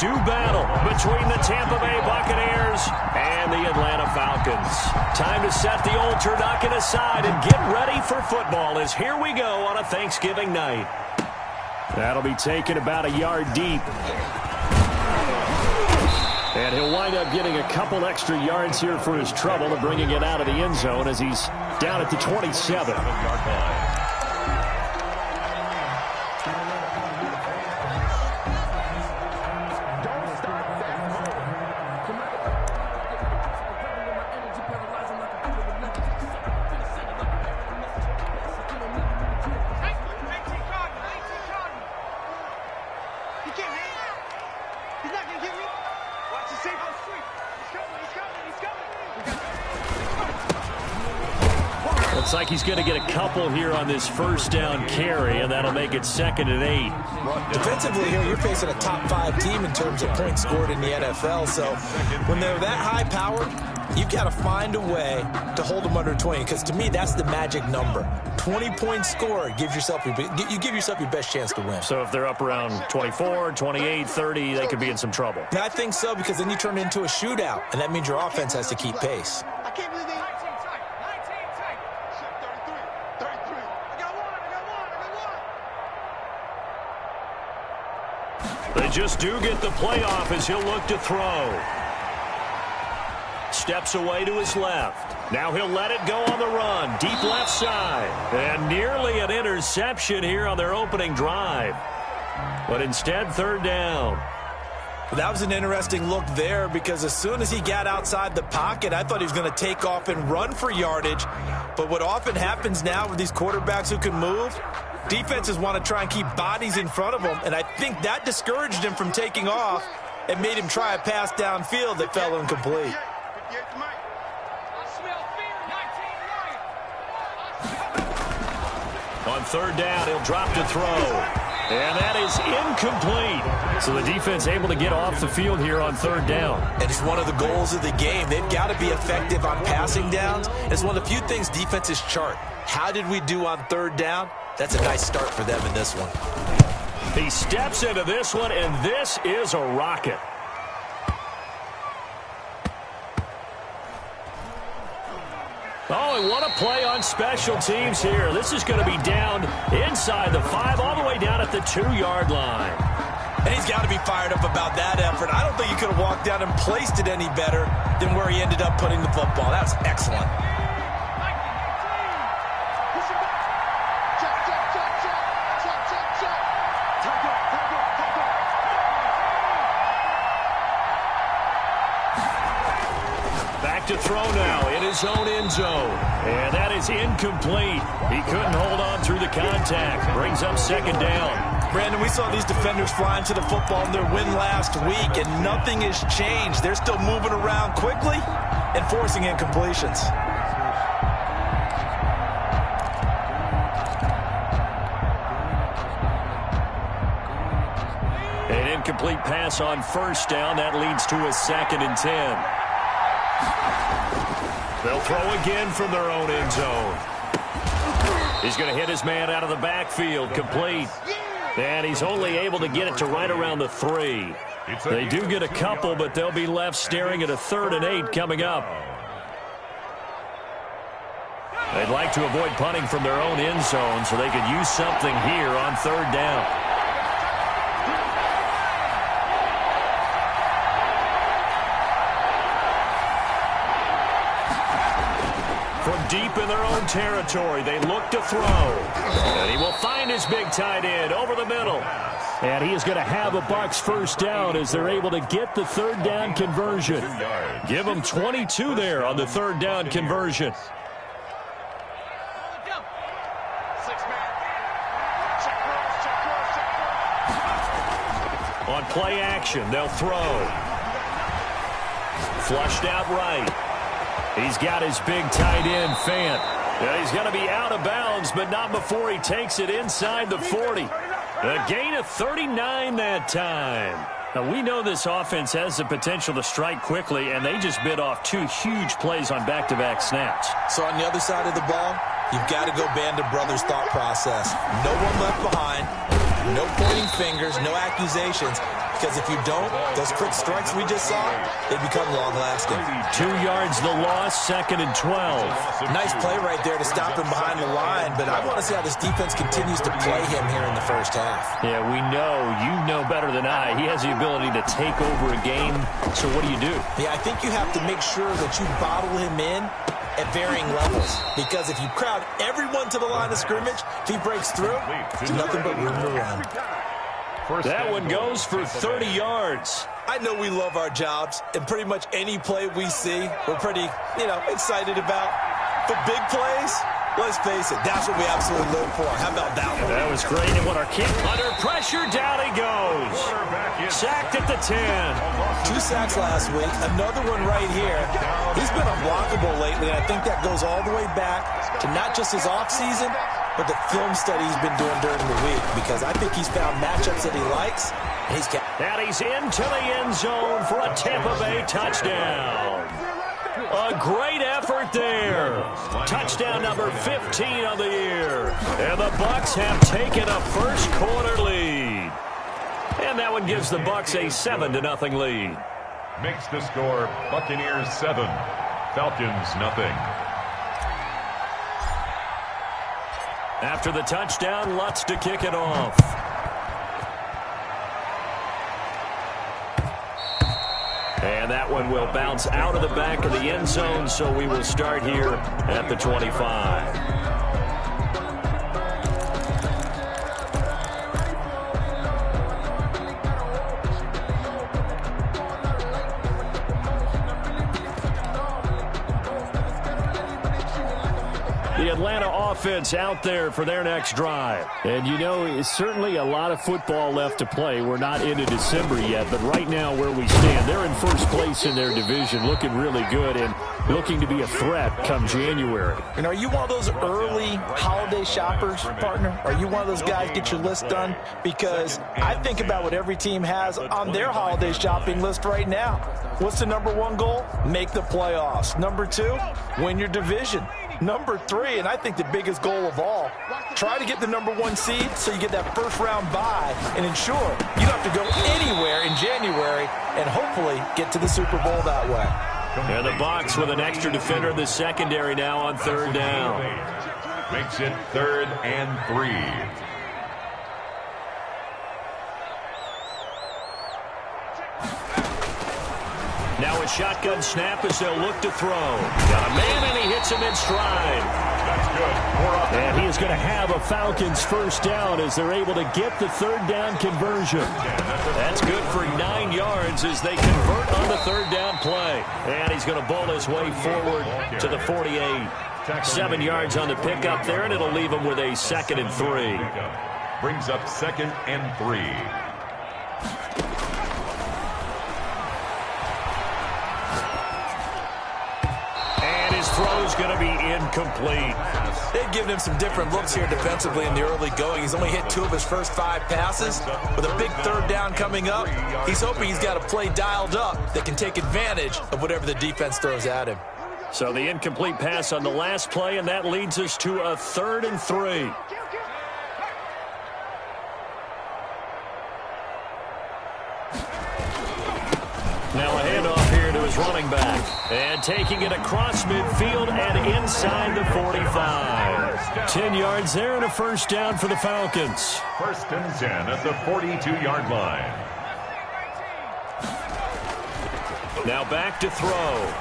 do battle between the Tampa Bay Buccaneers and the Atlanta Falcons. Time to set the old turducken aside and get ready for football as here we go on a Thanksgiving night. That'll be taken about a yard deep. And he'll wind up getting a couple extra yards here for his trouble and bringing it out of the end zone as he's down at the 27. Looks like he's going to get a couple here on this first down carry, and that'll make it 2nd and 8. Defensively here, you're facing a top 5 team in terms of points scored in the NFL. So when they're that high powered, you've got to find a way to hold them under 20, because to me, that's the magic number. 20 points scored gives yourself you give yourself your best chance to win. So if they're up around 24, 28, 30, they could be in some trouble. I think so, because then you turn it into a shootout, and that means your offense has to keep pace. They just do get the playoff as he'll look to throw. Steps away to his left. Now he'll let it go on the run. Deep left side. And nearly an interception here on their opening drive. But instead, 3rd down. That was an interesting look there, because as soon as he got outside the pocket, I thought he was going to take off and run for yardage. But what often happens now with these quarterbacks who can move, defenses want to try and keep bodies in front of them, and I think that discouraged him from taking off and made him try a pass downfield that fell incomplete. On 3rd down, he'll drop to throw. And that is incomplete. So the defense able to get off the field here on 3rd down. And it's one of the goals of the game. They've got to be effective on passing downs. It's one of the few things defenses chart. How did we do on 3rd down? That's a nice start for them in this one. He steps into this one, and this is a rocket. Oh, and what a play on special teams here. This is going to be down inside the 5, all the way down at the 2-yard line. And he's got to be fired up about that effort. I don't think he could have walked down and placed it any better than where he ended up putting the football. That was excellent. To throw now in his own end zone. And that is incomplete. He couldn't hold on through the contact. Brings up 2nd down. Brandon, we saw these defenders flying to the football in their win last week, and nothing has changed. They're still moving around quickly and forcing incompletions. An incomplete pass on 1st down. That leads to a 2nd and 10. They'll throw again from their own end zone. He's going to hit his man out of the backfield, complete. And he's only able to get it to right around the 3. They do get a couple, but they'll be left staring at a 3rd and 8 coming up. They'd like to avoid punting from their own end zone so they could use something here on 3rd down. From deep in their own territory, they look to throw. And he will find his big tight end over the middle. And he is going to have a Bucs 1st down as they're able to get the 3rd down conversion. Give them 22 there on the 3rd down conversion. On play action, they'll throw. Flushed out right. He's got his big tight end, Fant. Yeah, he's going to be out of bounds, but not before he takes it inside the 40. A gain of 39 that time. Now, we know this offense has the potential to strike quickly, and they just bit off 2 huge plays on back-to-back snaps. So on the other side of the ball, you've got to go band of brothers thought process. No one left behind. No pointing fingers, no accusations. Because if you don't, those quick strikes we just saw, they become long-lasting. 2 yards the loss, 2nd and 12. Nice play right there to stop him behind the line, but I want to see how this defense continues to play him here in the first half. Yeah, we know. You know better than I. He has the ability to take over a game, so what do? Yeah, I think you have to make sure that you bottle him in at varying levels. Because if you crowd everyone to the line of scrimmage, if he breaks through, there's nothing but room to run. That one goes for 30 yards. I know we love our jobs, and pretty much any play we see, we're pretty, excited about. But big plays, let's face it, that's what we absolutely live for. How about that one? That was great. And what our kick under pressure, down he goes. Sacked at the 10. 2 sacks last week, another one right here. He's been unblockable lately, and I think that goes all the way back to not just his offseason, but the film study he's been doing during the week, because I think he's found matchups that he likes, and he's into the end zone for a Tampa Bay touchdown. A great effort there. Touchdown number 15 of the year. And the Bucs have taken a first quarter lead. And that one gives the Bucs a 7-0 lead. Makes the score Buccaneers 7, Falcons 0. After the touchdown, Lutz to kick it off. And that one will bounce out of the back of the end zone, so we will start here at the 25. The Atlanta offense out there for their next drive. And it's certainly a lot of football left to play. We're not into December yet, but right now where we stand, they're in first place in their division, looking really good and looking to be a threat come January. And are you one of those early holiday shoppers, partner? Are you one of those guys get your list done? Because I think about what every team has on their holiday shopping list right now. What's the number 1 goal? Make the playoffs. Number 2, win your division. Number 3, and I think the biggest goal of all, try to get the number 1 seed so you get that first-round bye and ensure you don't have to go anywhere in January and hopefully get to the Super Bowl that way. And the Bucs with an extra defender in the secondary now on 3rd down. Makes it 3rd and 3. Now a shotgun snap as they'll look to throw. Got a man, and he hits him in stride. That's good. And he is going to have a Falcons first down as they're able to get the 3rd down conversion. That's good for 9 yards as they convert on the 3rd down play. And he's going to bowl his way forward to the 48. 7 yards on the pickup there, and it'll leave him with a 2nd and 3. Brings up 2nd and 3. Throw's going to be incomplete. They've given him some different looks here defensively in the early going. He's only hit 2 of his first 5 passes. With a big 3rd down coming up, he's hoping he's got a play dialed up that can take advantage of whatever the defense throws at him. So the incomplete pass on the last play, and that leads us to a 3rd and 3. Now a handoff here to his running back. And taking it across midfield and inside the 45. 10 yards there and a first down for the Falcons. 1st and 10 at the 42-yard line. Now back to throw.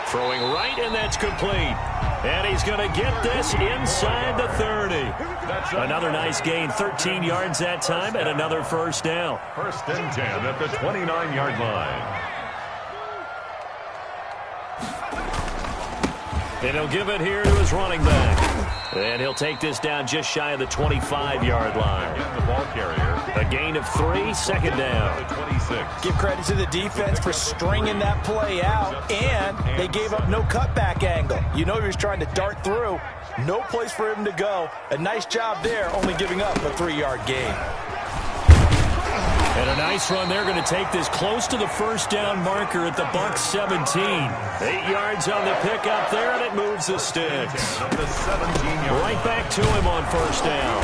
Throwing right, and that's complete. And he's going to get this inside the 30. Another nice gain, 13 yards that time, and another first down. 1st and 10 at the 29-yard line. And he'll give it here to his running back. And he'll take this down just shy of the 25-yard line. Again, the ball carrier. A gain of 3, 2nd down. 26. Give credit to the defense for stringing that play out, and they gave up no cutback angle. You know he was trying to dart through. No place for him to go. A nice job there, only giving up a 3-yard gain. And a nice run. They're going to take this close to the first down marker at the Bucs 17. 8 yards on the pickup there, and it moves the sticks. Right back to him on first down.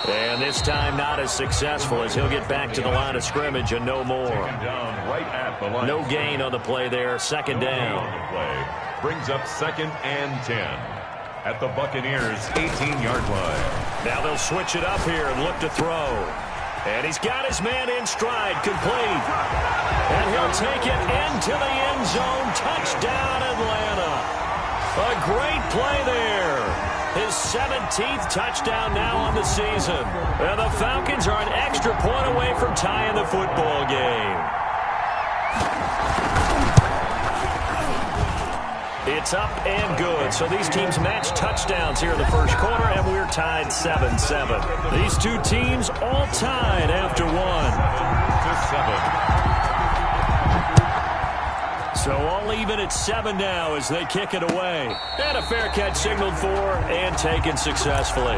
And this time not as successful as he'll get back to the line of scrimmage and no more. No gain on the play there. Second down. Brings up 2nd and 10 at the Buccaneers' 18-yard line. Now they'll switch it up here and look to throw. And he's got his man in stride, complete. And he'll take it into the end zone. Touchdown, Atlanta. A great play there. His 17th touchdown now on the season. And the Falcons are an extra point away from tying the football game. It's up and good. So these teams match touchdowns here in the first quarter, and we're tied 7-7. These two teams all tied after one. 7-7. So all even at 7 now as they kick it away. And a fair catch signaled for and taken successfully.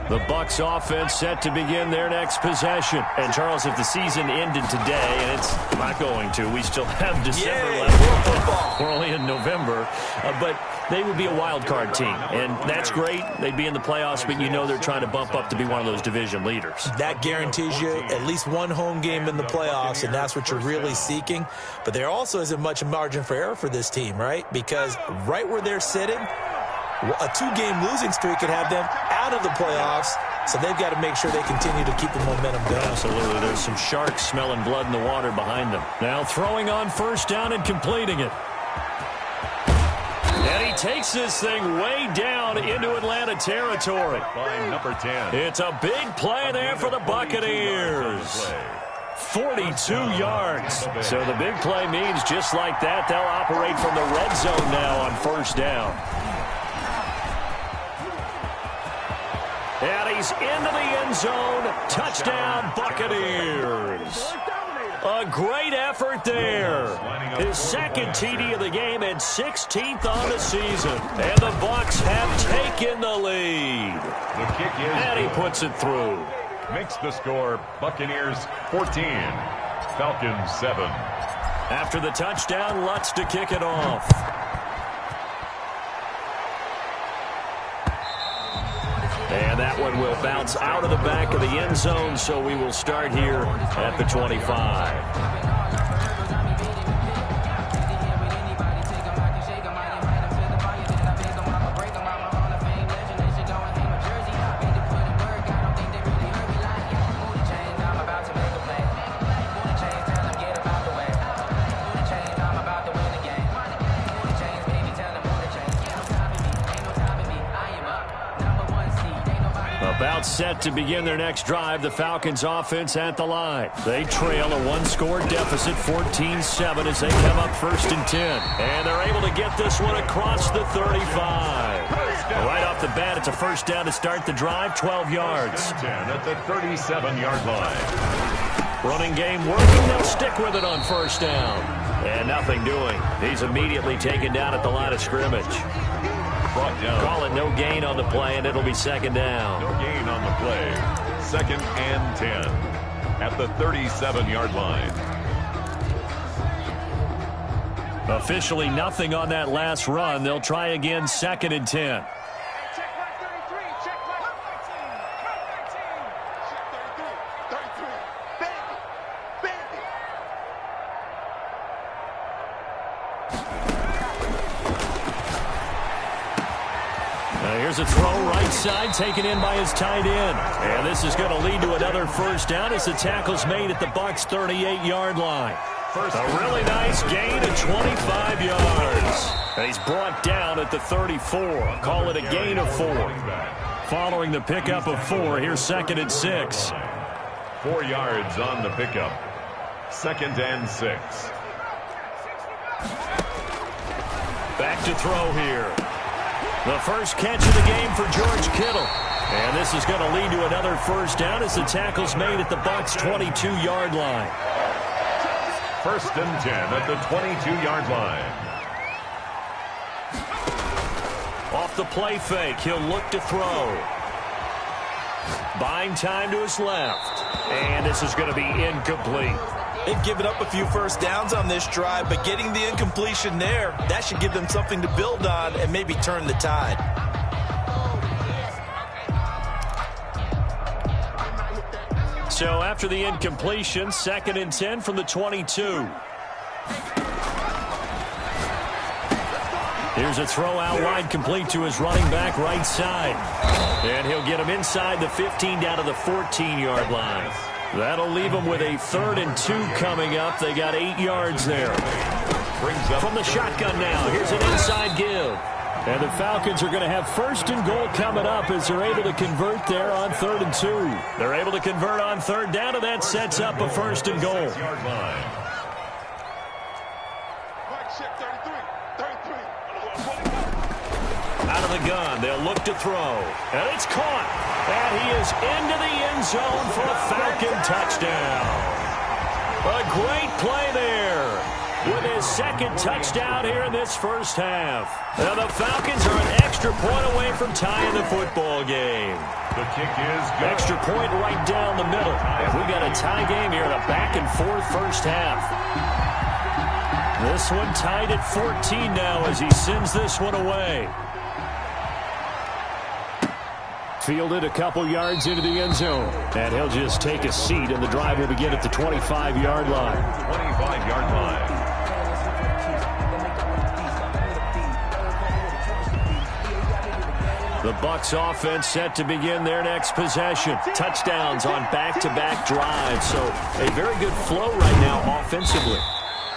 The Bucs offense set to begin their next possession. And, Charles, if the season ended today, and it's not going to, we still have December left. We're only in November. But they would be a wild card team. And that's great. They'd be in the playoffs, but you know they're trying to bump up to be one of those division leaders. That guarantees you at least one home game in the playoffs, and that's what you're really seeking. But there also isn't much margin for error for this team, right? Because right where they're sitting, a 2-game losing streak could have them out of the playoffs, so they've got to make sure they continue to keep the momentum going. Absolutely. There's some sharks smelling blood in the water behind them. Now throwing on first down and completing it. And he takes this thing way down into Atlanta territory. By number 10. It's a big play there for the Buccaneers. 42 yards. So the big play means just like that, they'll operate from the red zone now on first down. And he's into the end zone. Touchdown, Buccaneers. A great effort there. His second TD of the game and 16th on the season. And the Bucs have taken the lead. The kick is and he puts it through. Makes the score Buccaneers 14, Falcons 7. After the touchdown, Lutz to kick it off. And that one will bounce out of the back of the end zone, so we will start here at the 25. About set to begin their next drive, the Falcons offense at the line. They trail a one-score deficit, 14-7, as they come up 1st and 10. And they're able to get this one across the 35. Right off the bat, it's a first down to start the drive, 12 yards. 10 at the 37-yard line. Running game working, they'll stick with it on first down. And nothing doing. He's immediately taken down at the line of scrimmage. Call it no gain on the play, and it'll be second down. No gain on the play. 2nd and 10 at the 37-yard line. Officially nothing on that last run. They'll try again, 2nd and 10. Here's a throw right side, taken in by his tight end. And this is going to lead to another first down as the tackle's made at the Bucs' 38-yard line. A really nice gain of 25 yards. And he's brought down at the 34. Call it a gain of 4. Following the pickup of 4, here's 2nd and 6. 4 yards on the pickup. 2nd and 6. Back to throw here. The first catch of the game for George Kittle. And this is going to lead to another first down as the tackle's made at the Bucs' 22-yard line. 1st and 10 at the 22-yard line. Off the play fake, he'll look to throw. Buying time to his left. And this is going to be incomplete. They've given up a few first downs on this drive, but getting the incompletion there, that should give them something to build on and maybe turn the tide. So after the incompletion, 2nd and 10 from the 22. Here's a throw out wide, complete to his running back right side. And he'll get him inside the 15 down to the 14-yard line. That'll leave them with a 3rd and 2 coming up. They got 8 yards there. From the shotgun now, here's an inside give. And the Falcons are going to have 1st and goal coming up as they're able to convert there on 3rd and 2. They're able to convert on 3rd down, and that sets up a 1st and goal. Out of the gun, they'll look to throw. And it's caught. And he is into the end zone for a Falcon touchdown. A great play there with his 2nd touchdown here in this first half. Now the Falcons are an extra point away from tying the football game. The kick is good. Extra point right down the middle. We got a tie game here in a back-and-forth first half. This one tied at 14 now as he sends this one away. Fielded a couple yards into the end zone. And he'll just take a seat, and the drive will begin at the 25-yard line. 25-yard line. The Bucs offense set to begin their next possession. Touchdowns on back-to-back drives. So a very good flow right now offensively.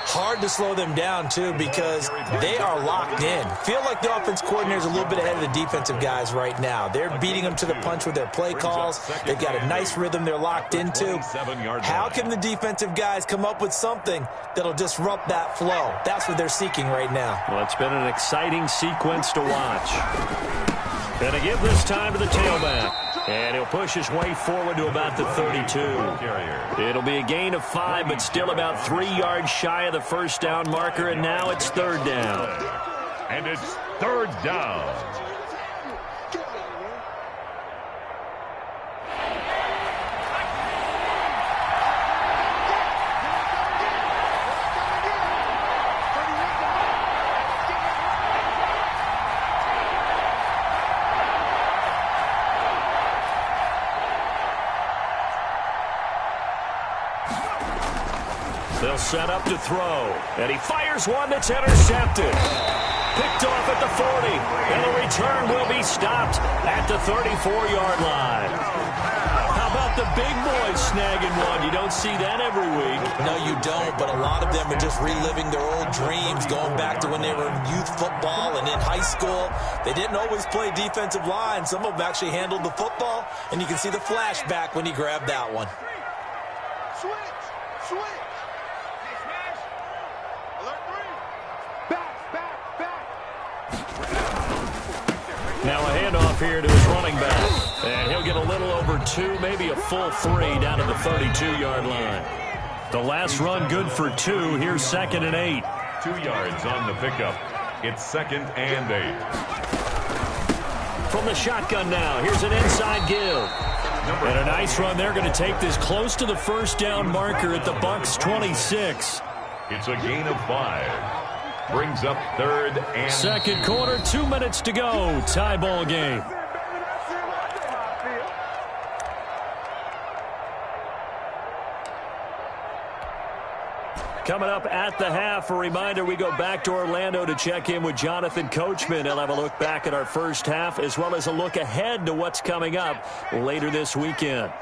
Hard to slow them down, too, because they are locked in. Feel like the offense coordinator is a little bit ahead of the defensive guys right now. They're beating them to the punch with their play calls. They've got a nice rhythm they're locked into. How can the defensive guys come up with something that'll disrupt that flow? That's what they're seeking right now. Well, it's been an exciting sequence to watch. And to give this time to the tailback. And he'll push his way forward to about the 32. It'll be a gain of 5, but still about 3 yards shy of the first down marker, and now it's 3rd down. And it's 3rd down. They'll set up to throw, and he fires one that's intercepted. Picked off at the 40, and the return will be stopped at the 34-yard line. How about the big boys snagging one? You don't see that every week. No, you don't, but a lot of them are just reliving their old dreams, going back to when they were in youth football and in high school. They didn't always play defensive line. Some of them actually handled the football, and you can see the flashback when he grabbed that one. Switch. Now a handoff here to his running back. And he'll get a little over 2, maybe a full 3 down to the 32-yard line. The last run good for 2. Here's 2nd and 8. 2 yards on the pickup. It's 2nd and 8. From the shotgun now, here's an inside give. And a nice run. They're going to take this close to the first down marker at the Bucs 26. It's a gain of 5. Brings up 3rd and 2nd quarter, 2 minutes to go. Tie ball game. Coming up at the half, a reminder, we go back to Orlando to check in with Jonathan Coachman. He'll have a look back at our first half as well as a look ahead to what's coming up later this weekend.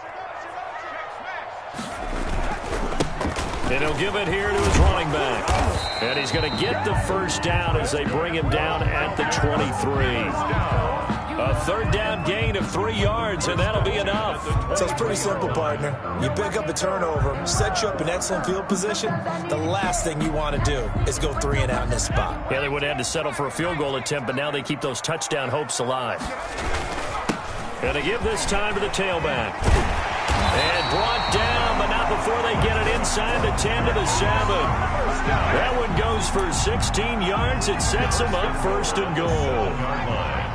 And he'll give it here to his running back. And he's going to get the first down as they bring him down at the 23. A 3rd down gain of 3 yards, and that'll be enough. So it's pretty simple, partner. You pick up a turnover, set you up in excellent field position. The last thing you want to do is go 3 and out in this spot. Yeah, they would have had to settle for a field goal attempt, but now they keep those touchdown hopes alive. And to give this time to the tailback. And brought down, but not before they get it inside the 10 to the 7. That one goes for 16 yards. It sets them up 1st and goal.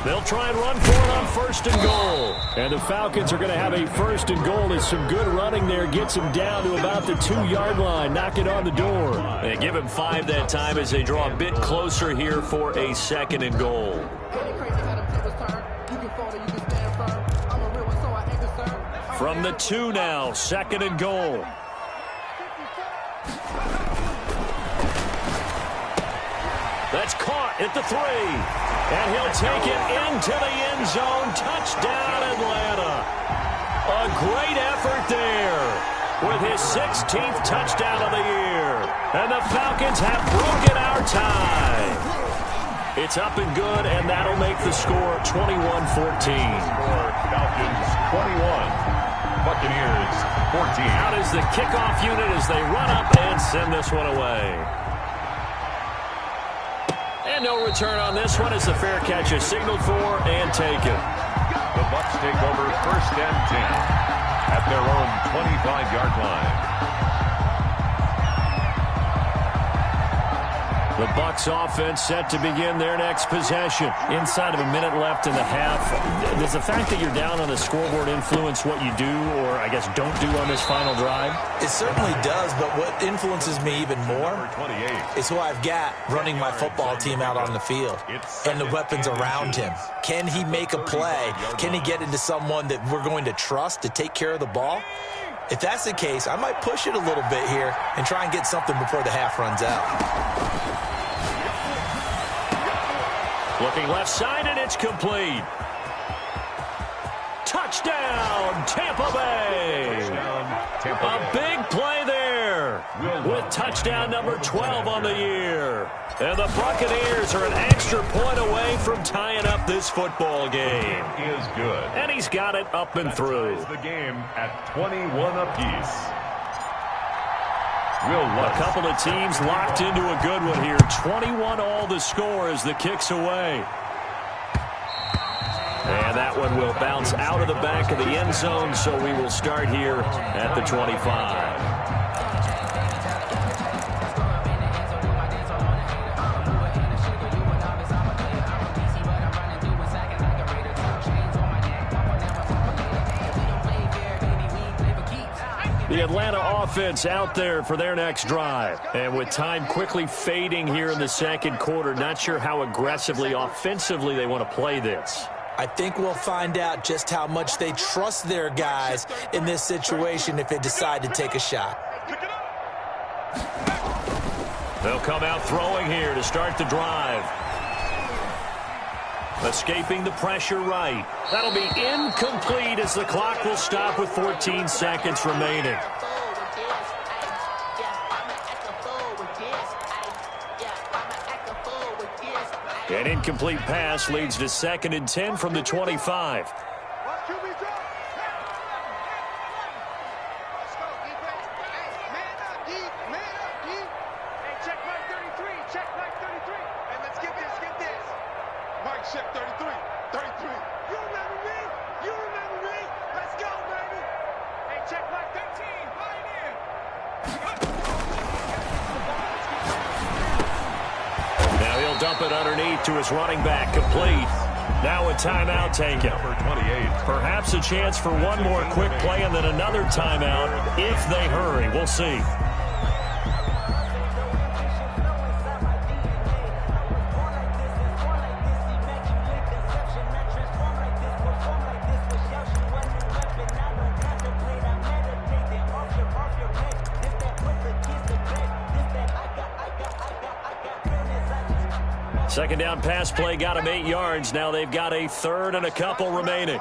They'll try and run for it on 1st and goal. And the Falcons are going to have a 1st and goal as some good running there gets them down to about the 2-yard line. Knock it on the door. They give him 5 that time as they draw a bit closer here for a 2nd and goal. From the 2 now, 2nd and goal. That's caught at the 3. And he'll take it into the end zone. Touchdown, Atlanta. A great effort there with his 16th touchdown of the year. And the Falcons have broken our tie. It's up and good, and that'll make the score 21-14. Falcons 21, Buccaneers 14. Out is the kickoff unit as they run up and send this one away. And no return on this one as the fair catch is signaled for and taken. The Bucs take over 1st and 10 at their own 25-yard line. The Bucs offense set to begin their next possession. Inside of a minute left in the half. Does the fact that you're down on the scoreboard influence what you do, or I guess don't do on this final drive? It certainly does, but what influences me even more is who I've got running my football team out on the field and the weapons around him. Can he make a play? Can he get into someone that we're going to trust to take care of the ball? If that's the case, I might push it a little bit here and try and get something before the half runs out. Looking left side, and it's complete. Touchdown, Tampa Bay. A big play there with touchdown number 12 on the year. And the Buccaneers are an extra point away from tying up this football game. Is good. And he's got it up and through. The game at 21 apiece. A couple of teams locked into a good one here. 21 all the score as the kick's away. And that one will bounce out of the back of the end zone, so we will start here at the 25. The Atlanta offense out there for their next drive. And with time quickly fading here in the 2nd quarter, not sure how aggressively, offensively they want to play this. I think we'll find out just how much they trust their guys in this situation if they decide to take a shot. They'll come out throwing here to start the drive. Escaping the pressure right. That'll be incomplete as the clock will stop with 14 seconds remaining. An incomplete pass leads to 2nd and 10 from the 25. Dump it underneath to his running back, complete. Now a timeout taken. Number 28. Perhaps a chance for one more quick play and then another timeout if they hurry. We'll see. Second down pass play got him 8 yards. Now they've got a 3rd and a couple remaining.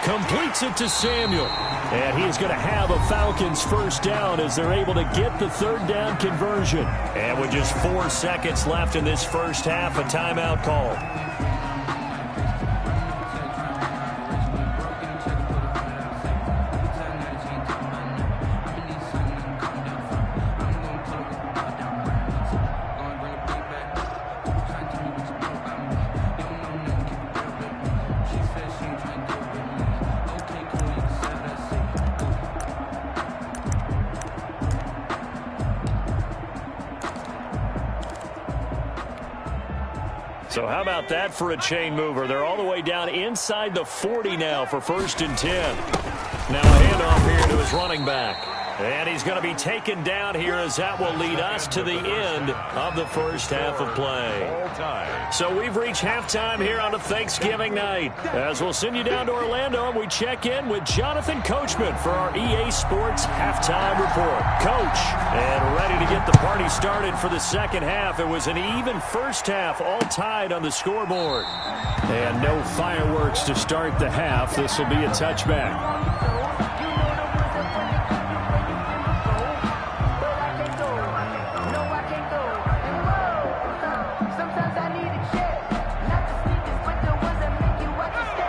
Completes it to Samuel. And he's going to have a Falcons 1st down as they're able to get the 3rd down conversion. And with just 4 seconds left in this first half, a timeout call. So how about that for a chain mover? They're all the way down inside the 40 now for 1st and 10. Now a handoff here to his running back. And he's going to be taken down here as that will lead us to the end of the first half of play. So we've reached halftime here on a Thanksgiving night. As we'll send you down to Orlando, and we check in with Jonathan Coachman for our EA Sports Halftime Report. Coach, and ready to get the party started for the second half. It was an even first half, all tied on the scoreboard. And no fireworks to start the half. This will be a touchback.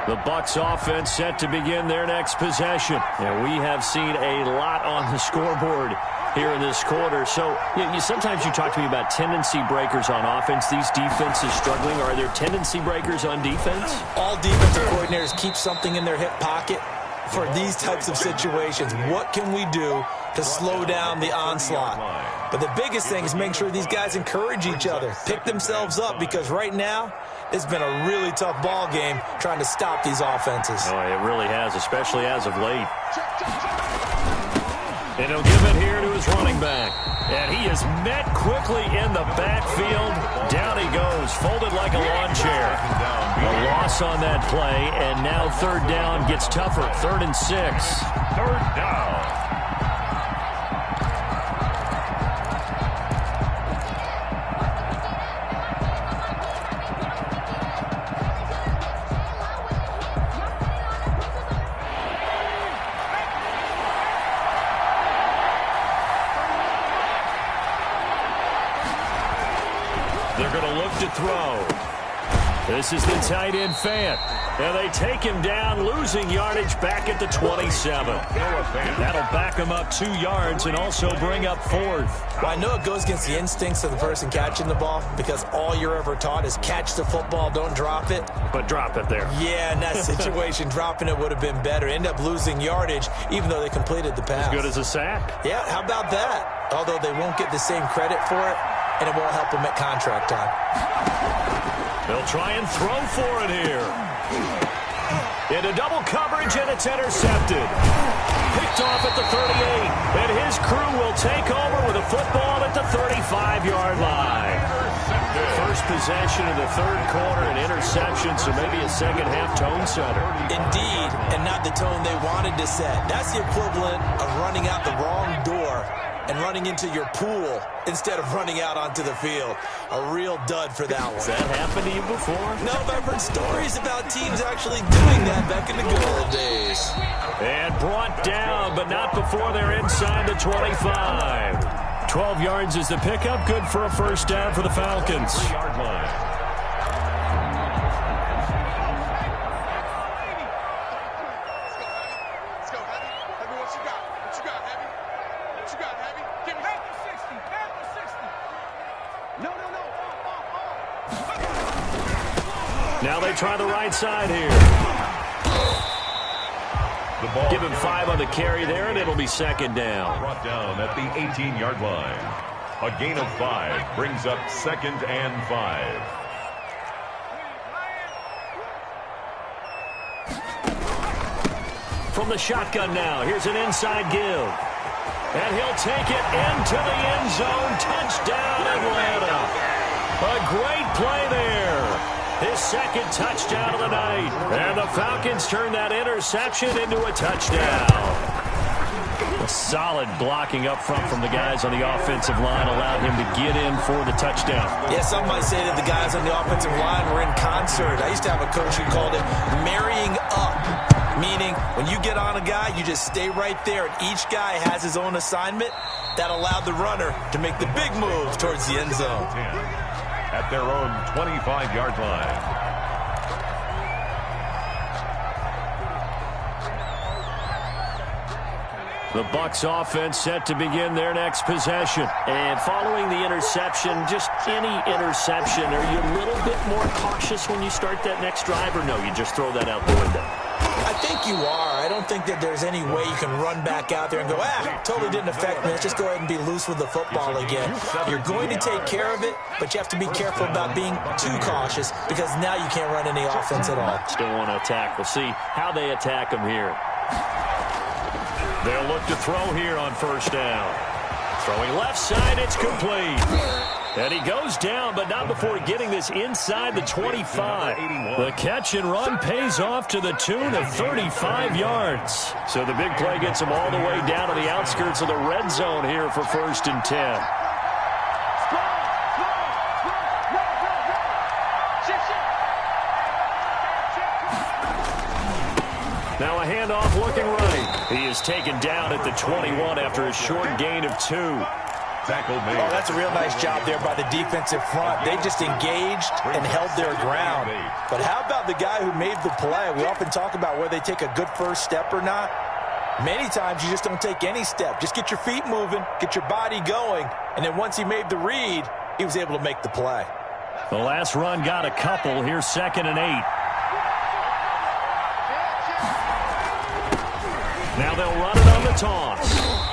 The Bucs offense set to begin their next possession. And we have seen a lot on the scoreboard here in this quarter. So sometimes you talk to me about tendency breakers on offense. These defenses struggling. Are there tendency breakers on defense? All defensive coordinators keep something in their hip pocket for these types of situations. What can we do to slow down the onslaught? But the biggest thing is make sure these guys encourage each other, pick themselves up, because right now it's been a really tough ball game trying to stop these offenses. Oh, it really has, especially as of late. And he'll give it here to his running back. And he is met quickly in the backfield. Down he goes, folded like a lawn chair. A loss on that play, and now 3rd down gets tougher. 3rd and 6. 3rd down. They're going to look to throw. This is the tight end, Fant. And they take him down, losing yardage back at the 27. That'll back him up 2 yards and also bring up 4th. Well, I know it goes against the instincts of the person catching the ball, because all you're ever taught is catch the football, don't drop it. But drop it there. Yeah, in that situation, dropping it would have been better. End up losing yardage, even though they completed the pass. As good as a sack. Yeah, how about that? Although they won't get the same credit for it, and it won't help them at contract time. They'll try and throw for it here. Into double coverage, and it's intercepted. Picked off at the 38, and his crew will take over with a football at the 35-yard line. First possession of the 3rd quarter, an interception, so maybe a second-half tone setter. Indeed, and not the tone they wanted to set. That's the equivalent of running out the wrong door and running into your pool instead of running out onto the field. A real dud for that one. Has that happened to you before? No, but I've heard stories about teams actually doing that back in the good old days. And brought down, but not before they're inside the 25. 12 yards is the pickup. Good for a 1st down for the Falcons. 3-yard line. Now they try the right side here. Give him 5 on the carry there, and it'll be 2nd down. Brought down at the 18-yard line. A gain of 5 brings up 2nd and 5. From the shotgun now, here's an inside give. And he'll take it into the end zone. Touchdown, Atlanta. A great play there. His 2nd touchdown of the night. And the Falcons turn that interception into a touchdown. A solid blocking up front from the guys on the offensive line allowed him to get in for the touchdown. Yeah, some might say that the guys on the offensive line were in concert. I used to have a coach who called it marrying up, meaning when you get on a guy, you just stay right there, and each guy has his own assignment. That allowed the runner to make the big move towards the end zone. At their own 25-yard line. The Bucs offense set to begin their next possession. And following the interception, just any interception, are you a little bit more cautious when you start that next drive, or no, you just throw that out the window? I think you are. I don't think that there's any way you can run back out there and go, totally didn't affect me. Let's just go ahead and be loose with the football again. You're going to take care of it, but you have to be careful about being too cautious because now you can't run any offense at all. Still want to attack. We'll see how they attack him here. They'll look to throw here on first down. Throwing left side, it's complete. And he goes down, but not before getting this inside the 25. The catch and run pays off to the tune of 35 yards. So the big play gets him all the way down to the outskirts of the red zone here for 1st and 10. Now a handoff looking right. He is taken down at the 21 after a short gain of 2. Tackle made. Oh, that's a real nice job there by the defensive front. They just engaged and held their ground. But how about the guy who made the play? We often talk about whether they take a good first step or not. Many times you just don't take any step. Just get your feet moving, get your body going, and then once he made the read, he was able to make the play. The last run got a couple. Here's 2nd and 8. Now they'll run it on the toss.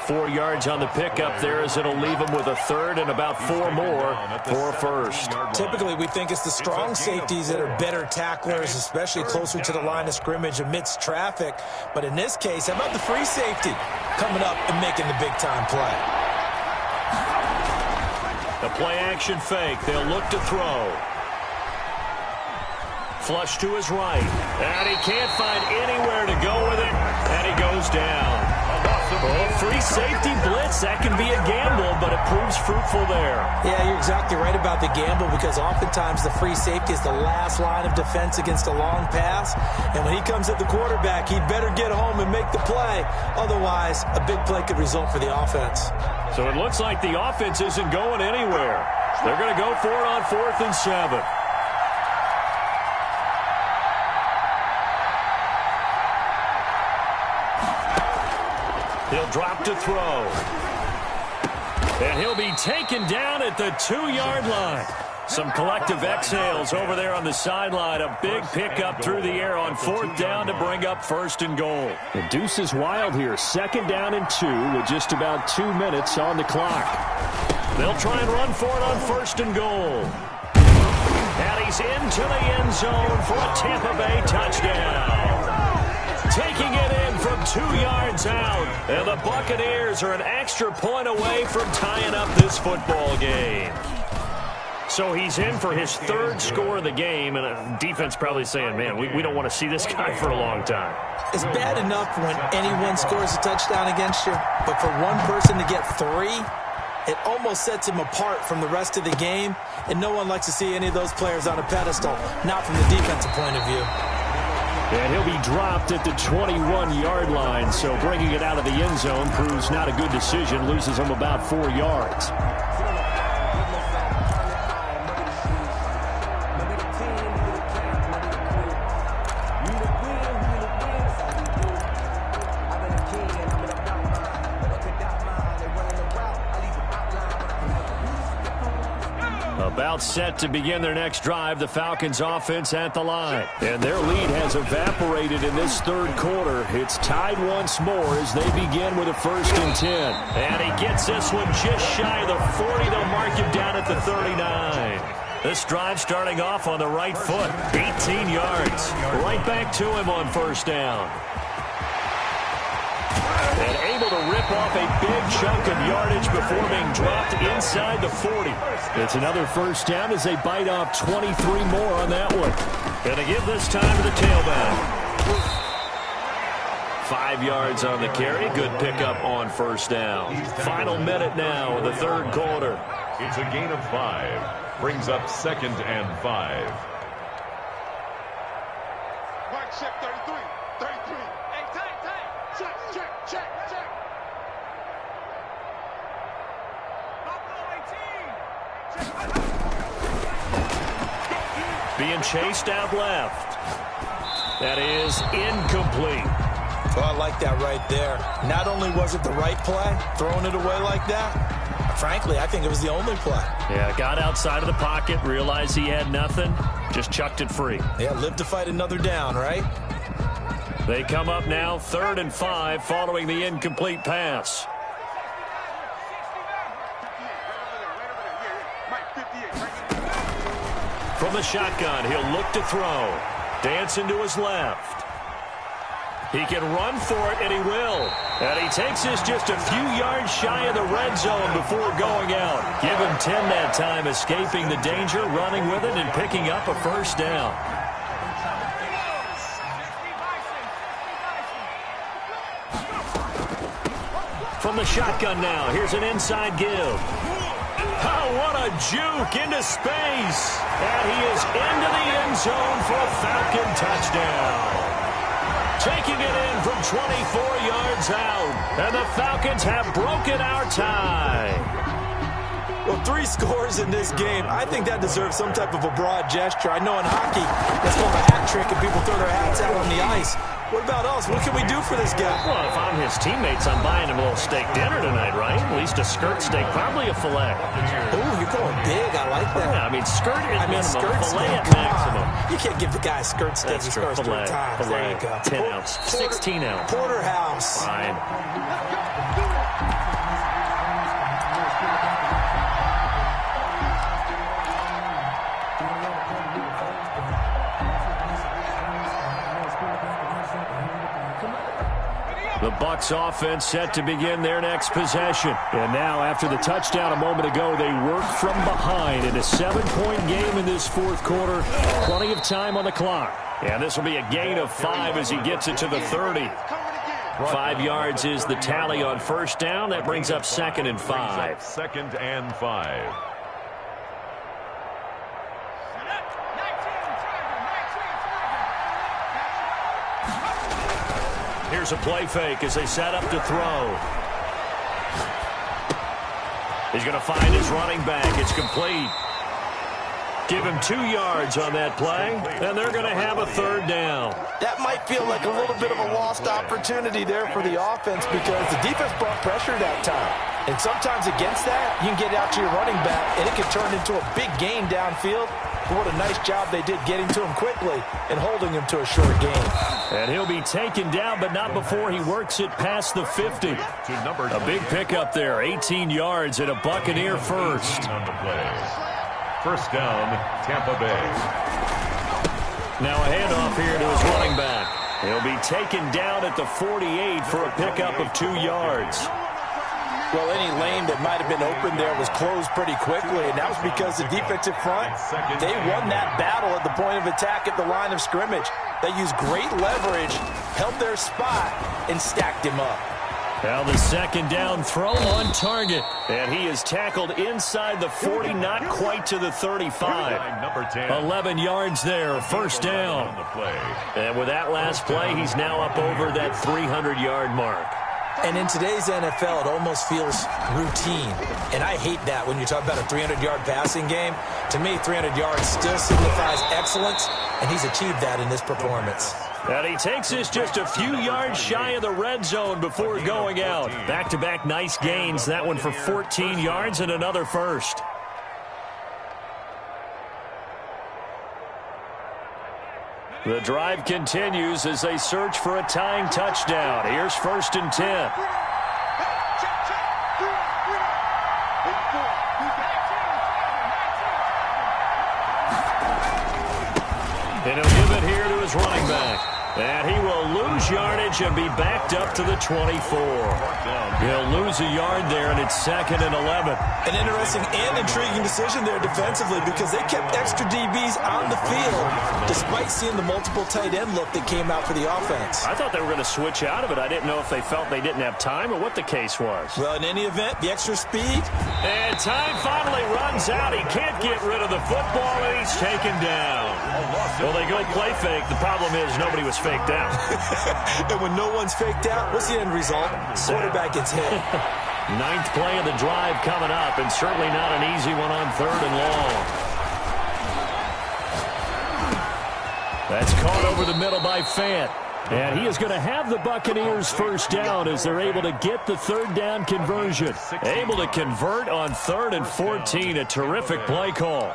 4 yards on the pickup there as it'll leave him with a 3rd and about 4 more for a 1st. Typically, we think it's the strong safeties that are better tacklers, especially closer to the line of scrimmage amidst traffic. But in this case, how about the free safety coming up and making the big-time play? The play-action fake. They'll look to throw. Flush to his right. And he can't find anywhere to go with it. And he goes down. Oh, free safety blitz. That can be a gamble, but it proves fruitful there. Yeah, you're exactly right about the gamble because oftentimes the free safety is the last line of defense against a long pass. And when he comes at the quarterback, he'd better get home and make the play. Otherwise, a big play could result for the offense. So it looks like the offense isn't going anywhere. They're going to go for it on 4th and 7. He'll drop to throw. And he'll be taken down at the 2-yard line. Some collective exhales over there on the sideline. A big pickup through the air on 4th down to bring up 1st and goal. The deuce is wild here. 2nd down and 2 with just about 2 minutes on the clock. They'll try and run for it on 1st and goal. And he's into the end zone for a Tampa Bay touchdown. Taking it in from 2 yards out. And the Buccaneers are an extra point away from tying up this football game. So he's in for his 3rd score of the game, and a defense probably saying, man, we don't want to see this guy for a long time. It's bad enough when anyone scores a touchdown against you, but for one person to get 3, it almost sets him apart from the rest of the game, and no one likes to see any of those players on a pedestal, not from the defensive point of view. And he'll be dropped at the 21-yard line, so bringing it out of the end zone proves not a good decision, loses him about 4 yards. About set to begin their next drive, the Falcons offense at the line. And their lead has evaporated in this 3rd quarter. It's tied once more as they begin with a 1st and 10. And he gets this one just shy of the 40. They'll mark him down at the 39. This drive starting off on the right foot. 18 yards. Right back to him on 1st down. And able to rip off a big chunk of yardage before being dropped inside the 40. It's another 1st down as they bite off 23 more on that one. Going to give this time to the tailback. 5 yards on the carry. Good pickup on 1st down. Final minute now in the 3rd quarter. It's a gain of 5. Brings up 2nd and 5. Right check 33. 33. Hey, tight. Check. Being chased out left. That is incomplete. Well, I like that right there. Not only was it the right play, throwing it away like that, frankly, I think it was the only play. Yeah, got outside of the pocket, realized he had nothing, just chucked it free. Yeah, live to fight another down, right? They come up now 3rd and 5 following the incomplete pass. From the shotgun, he'll look to throw. Dancing to his left. He can run for it, and he will. And he takes this just a few yards shy of the red zone before going out. Give him 10 that time, escaping the danger, running with it, and picking up a first down. From the shotgun now, here's an inside give. Oh, what a juke into space. And he is into the end zone for a Falcon touchdown. Taking it in from 24 yards out. And the Falcons have broken our tie. Well, 3 scores in this game. I think that deserves some type of a broad gesture. I know in hockey, that's called a hat trick and people throw their hats out on the ice. What about us? What can we do for this guy? Well, if I'm his teammates, I'm buying him a little steak dinner tonight, right? At least a skirt steak, probably a filet. Ooh, you're going big. I like that. Yeah, I mean, skirt at minimum, skirt filet steak, at maximum. You can't give the guy a skirt steak. That's He true. scores 3 Filet, times. There you go. 10 ounce, 16 ounce. Porterhouse. Fine. The Bucs offense set to begin their next possession. And now, after the touchdown a moment ago, they work from behind in a 7-point game in this 4th quarter. Plenty of time on the clock. And this will be a gain of 5 as he gets it to the 30. 5 yards is the tally on first down. That brings up 2nd and 5. 2nd and 5. Here's a play fake as they set up to throw. He's going to find his running back. It's complete. Give him 2 yards on that play, and they're going to have a 3rd down. That might feel like a little bit of a lost opportunity there for the offense because the defense brought pressure that time. And sometimes against that, you can get out to your running back, and it can turn into a big gain downfield. But what a nice job they did getting to him quickly and holding him to a short gain. And he'll be taken down, but not before he works it past the 50. A big pickup there, 18 yards and a Buccaneer first. On the play. First down, Tampa Bay. Now a handoff here to his running back. He'll be taken down at the 48 for a pickup of 2 yards. Well, any lane that might have been open there was closed pretty quickly, and that was because the defensive front, they won that battle at the point of attack at the line of scrimmage. They used great leverage, held their spot, and stacked him up. Now the 2nd down throw on target. And he is tackled inside the 40, not quite to the 35. 11 yards there, first down. And with that last play, he's now up over that 300-yard mark. And in today's NFL, it almost feels routine. And I hate that when you talk about a 300-yard passing game. To me, 300 yards still signifies excellence, and he's achieved that in this performance. And he takes this just a few yards shy of the red zone before going out. Back-to-back nice gains, that one for 14 yards and another first. The drive continues as they search for a tying touchdown. Here's 1st and 10. And he'll give it here to his running back. And he will lose yardage and be backed up to the 24. He'll lose a yard there, and it's 2nd and 11. An interesting and intriguing decision there defensively because they kept extra DBs on the field despite seeing the multiple tight end look that came out for the offense. I thought they were going to switch out of it. I didn't know if they felt they didn't have time or what the case was. Well, in any event, the extra speed. And time finally runs out. He can't get rid of the football, and he's taken down. Well, they go play fake. The problem is nobody was faked out. And when no one's faked out, what's the end result? Quarterback gets hit. 9th play of the drive coming up, and certainly not an easy one on 3rd and long. That's caught over the middle by Fant. And he is going to have the Buccaneers first down as they're able to get the 3rd down conversion. Able to convert on 3rd and 14. A terrific play call.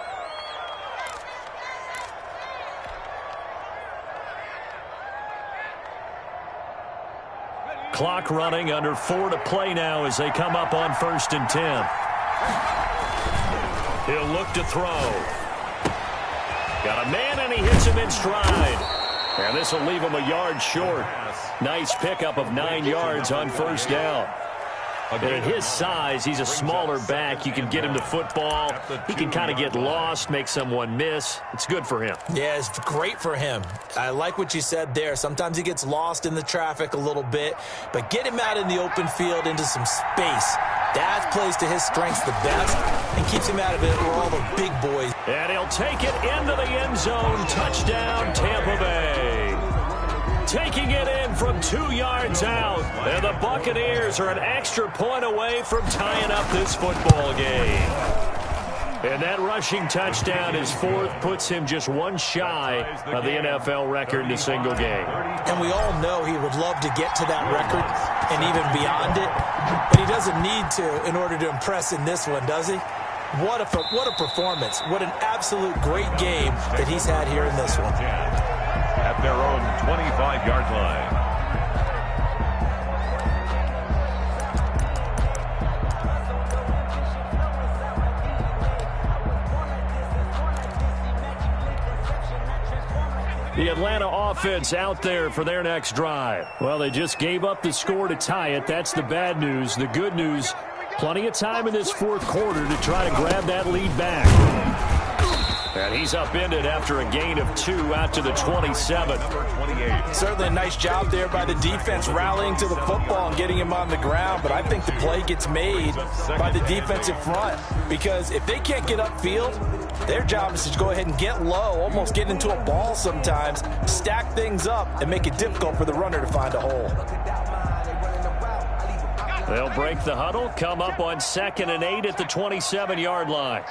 clock running, under 4 to play now as they come up on 1st and 10. He'll look to throw. Got a man, and he hits him in stride. And this will leave him a yard short. Nice pickup of 9 yards on 1st down. And at his size, he's a smaller back. You can get him to football. He can kind of get lost, make someone miss. It's good for him. Yeah, it's great for him. I like what you said there. Sometimes he gets lost in the traffic a little bit, but get him out in the open field into some space. That plays to his strengths the best and keeps him out of it where all the big boys. And he'll take it into the end zone. Touchdown, Tampa Bay. Taking it in from 2 yards out. And the Buccaneers are an extra point away from tying up this football game. And that rushing touchdown, his 4th, puts him just 1 shy of the NFL record in a single game. And we all know he would love to get to that record and even beyond it, but he doesn't need to in order to impress in this one, does he? What a performance. What an absolute great game that he's had here in this one. At their own 25-yard line. The Atlanta offense out there for their next drive. Well, they just gave up the score to tie it. That's the bad news. The good news, plenty of time in this 4th quarter to try to grab that lead back. And he's upended after a gain of 2 out to the 27. Certainly a nice job there by the defense rallying to the football and getting him on the ground, but I think the play gets made by the defensive front because if they can't get upfield, their job is to go ahead and get low, almost get into a ball sometimes, stack things up, and make it difficult for the runner to find a hole. They'll break the huddle, come up on 2nd and 8 at the 27-yard line.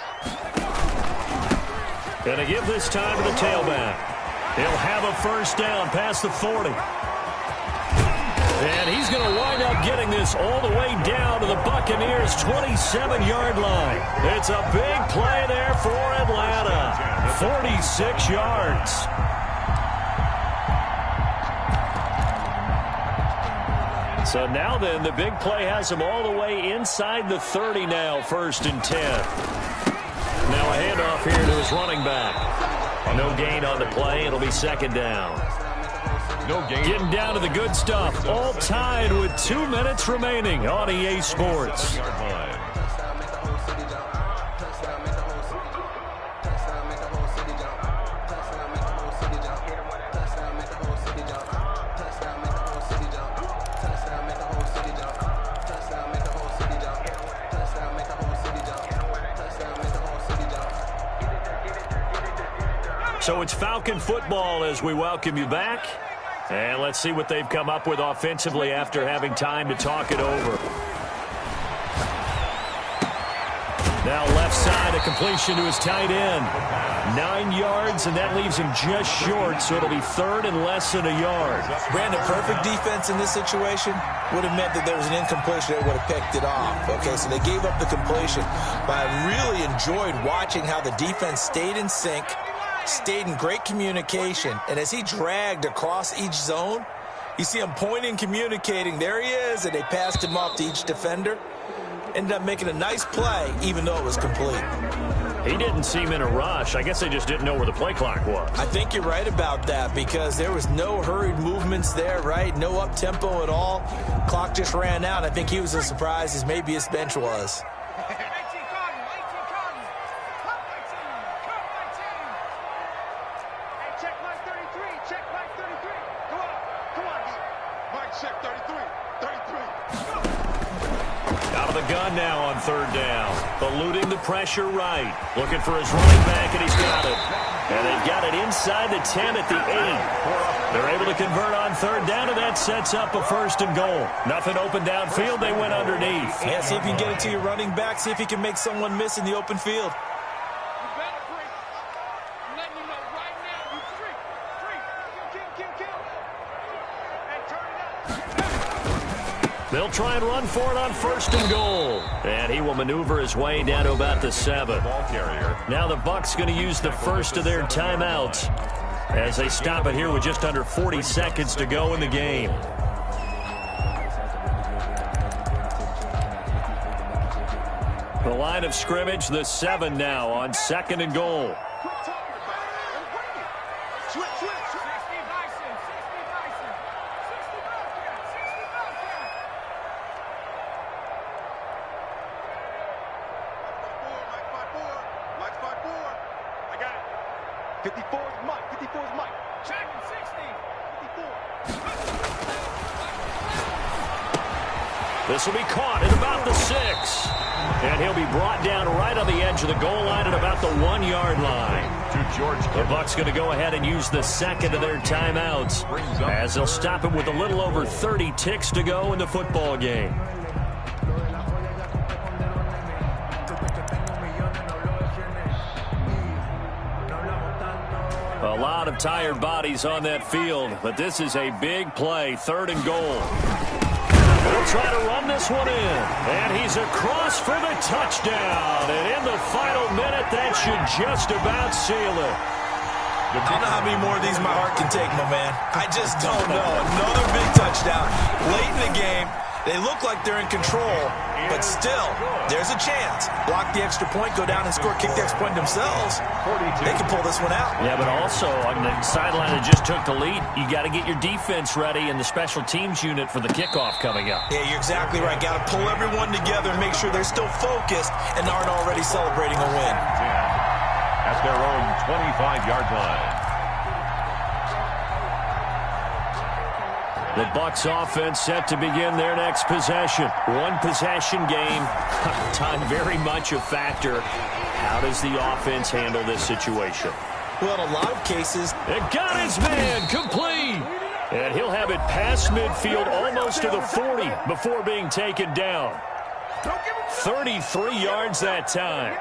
Going to give this time to the tailback. He'll have a 1st down past the 40. And he's going to wind up getting this all the way down to the Buccaneers' 27-yard line. It's a big play there for Atlanta. 46 yards. So now then, the big play has him all the way inside the 30 now, 1st and 10. Now a handoff here to his running back. No gain on the play. It'll be 2nd down. No gain. Getting down to the good stuff. All tied with 2 minutes remaining on EA Sports. So it's Falcon football as we welcome you back. And let's see what they've come up with offensively after having time to talk it over. Now left side, a completion to his tight end. 9 yards, and that leaves him just short, so it'll be 3rd and less than a yard. Brandon, perfect defense in this situation would have meant that there was an incompletion that would have picked it off. Okay, so they gave up the completion, but I really enjoyed watching how the defense stayed in sync, stayed in great communication, and as he dragged across each zone, you see him pointing, communicating. There he is, and they passed him off to each defender. Ended up making a nice play, even though it was complete. He didn't seem in a rush. I guess they just didn't know where the play clock was. I think you're right about that because there was no hurried movements there, right? No up-tempo at all. Clock just ran out. I think he was as surprised as maybe his bench was. Now on 3rd down, eluding the pressure right, looking for his running back, and he's got it. And they've got it inside the 10 at the 8. They're able to convert on 3rd down, and that sets up a 1st and goal. Nothing open downfield, they went underneath. Yeah, see if you can get it to your running back, see if you can make someone miss in the open field. They'll try and run for it on 1st and goal. And he will maneuver his way down to about the 7. Now the Bucs going to use the first of their timeouts as they stop it here with just under 40 seconds to go in the game. The line of scrimmage, the 7 now on 2nd and goal. This will be caught at about the 6. And he'll be brought down right on the edge of the goal line at about the 1-yard line. The Bucs going to go ahead and use the second of their timeouts as they'll stop it with a little over 30 ticks to go in the football game. A lot of tired bodies on that field, but this is a big play, 3rd and goal. He'll try to run this one in, and he's across for the touchdown. And in the final minute, that should just about seal it. I don't know how many more of these my heart can take, my man. I just don't know. Another big touchdown late in the game. They look like they're in control, but still, there's a chance. Block the extra point, go down and score, kick the extra point themselves. They can pull this one out. Yeah, but also on the sideline that just took the lead, you got to get your defense ready and the special teams unit for the kickoff coming up. Yeah, you're exactly right. Got to pull everyone together and make sure they're still focused and aren't already celebrating a win. At their own 25-yard line. The Bucs offense set to begin their next possession. One possession game. Time very much a factor. How does the offense handle this situation? Well, in a lot of cases, it got his man complete. And he'll have it past midfield almost to the 40 before being taken down. 33 yards that time.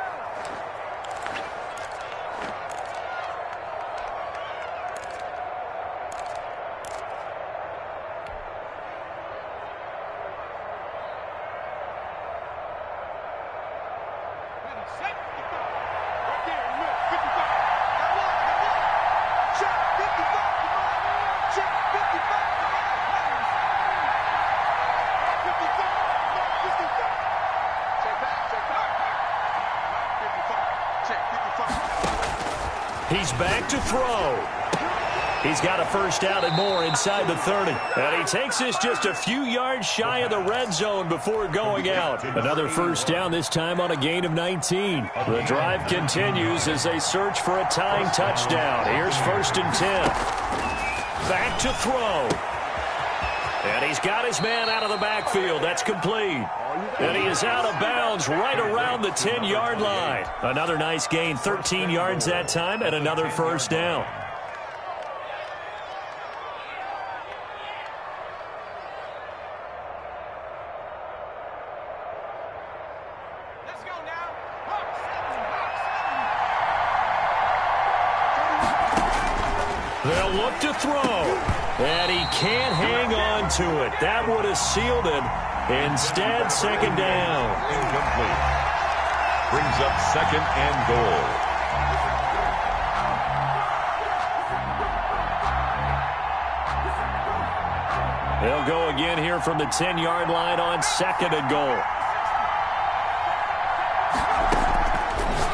He's back to throw. He's got a first down and more inside the 30. And he takes this just a few yards shy of the red zone before going out. Another first down, this time on a gain of 19. The drive continues as they search for a tying touchdown. Here's 1st and 10. Back to throw. And he's got his man out of the backfield. That's complete. And he is out of bounds right around the 10-yard line. Another nice gain, 13 yards that time, and another first down. Let's go now. They'll look to throw. And he can't hang on to it. That would have sealed it. Instead, 2nd down. Incomplete. Brings up 2nd and goal. They'll go again here from the 10-yard line on 2nd and goal.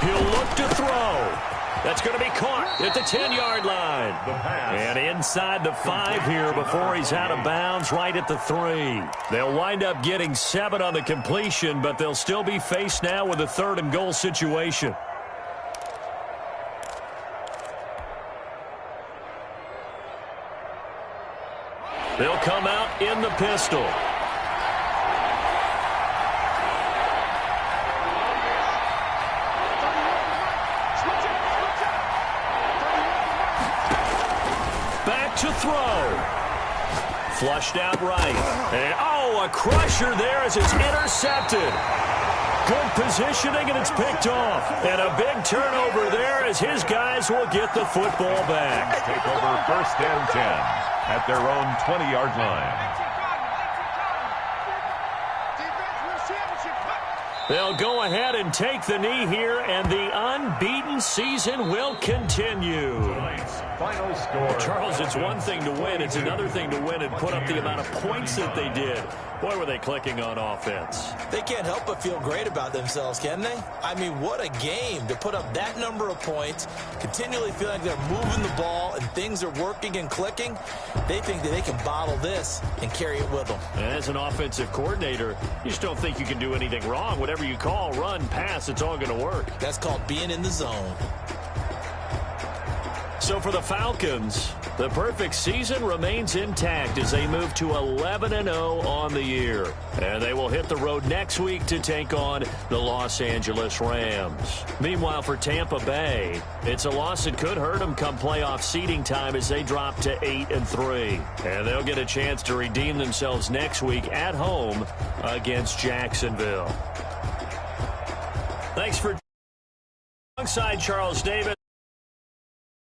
He'll look to throw. That's going to be caught at the 10-yard line. And inside the 5 here before he's out of bounds right at the 3. They'll wind up getting 7 on the completion, but they'll still be faced now with a 3rd and goal situation. They'll come out in the pistol. To throw. Flushed out right. And, a crusher there as it's intercepted. Good positioning, and it's picked off. And a big turnover there as his guys will get the football back. Take over 1st and 10 at their own 20-yard line. They'll go ahead and take the knee here, and the unbeaten season will continue. Final score. Charles, it's one thing to win. It's another thing to win and put up the amount of points that they did. Boy, were they clicking on offense. They can't help but feel great about themselves, can they? I mean, what a game to put up that number of points, continually feel like they're moving the ball and things are working and clicking. They think that they can bottle this and carry it with them. As an offensive coordinator, you just don't think you can do anything wrong. Whatever you call, run, pass, it's all going to work. That's called being in the zone. So for the Falcons, the perfect season remains intact as they move to 11-0 on the year. And they will hit the road next week to take on the Los Angeles Rams. Meanwhile, for Tampa Bay, it's a loss that could hurt them come playoff seeding time as they drop to 8-3. And they'll get a chance to redeem themselves next week at home against Jacksonville. Thanks for alongside Charles Davis.